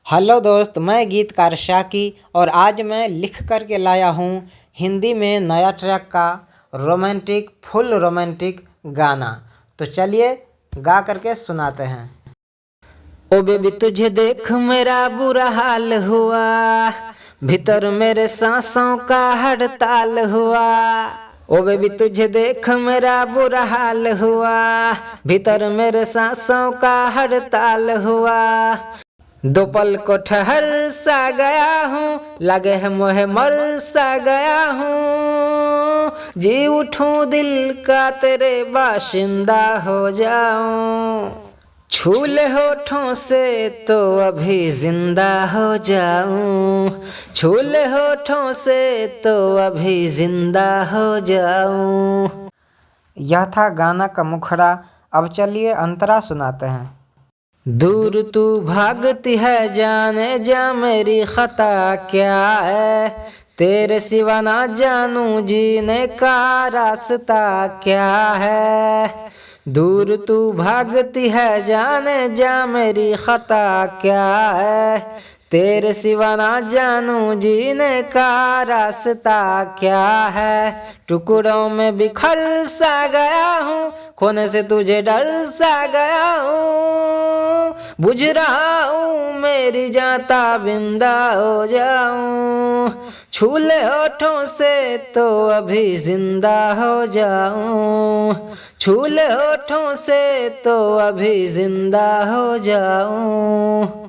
Hello दोस्त, मैं गीतकार शाकी और आज मैं लिख कर के लाया हूँ हिंदी में नया ट्रैक का रोमांटिक फुल रोमांटिक गाना। तो चलिए गा करके सुनाते हैं। ओ बेबी तुझे देख मेरा बुरा हाल हुआ, भीतर मेरे सांसों का हड़ताल हुआ। ओ बेबी तुझे देख मेरा बुरा हाल हुआ, भीतर मेरे सांसों का हड़ताल हुआ। दो पल को ठहर सा गया हूँ, लगे है मोहे मर सा गया हूँ। जी उठूं दिल का तेरे बाशिंदा हो जाऊं, छू ले होठों से तो अभी जिंदा हो जाऊं, छू ले होठों से तो अभी जिंदा हो जाऊं। यह था गाना का मुखड़ा। अब चलिए अंतरा सुनाते हैं। दूर तू भागती है जाने जा मेरी खता क्या है, तेरे सिवा ना जानू जीने का रास्ता क्या है। दूर तू भागती है जाने जा मेरी खता क्या है, तेरे सिवा ना जानू जीने का रास्ता क्या है। टुकड़ों में बिखर सा गया हूँ, खोने से तुझे डर सा गया हूँ। बुझ रहा हूँ मेरी जाता बिंदा हो जाऊं, छू ले होठों से तो अभी जिंदा हो जाऊं, छू ले होठों से तो अभी जिंदा हो जाऊं।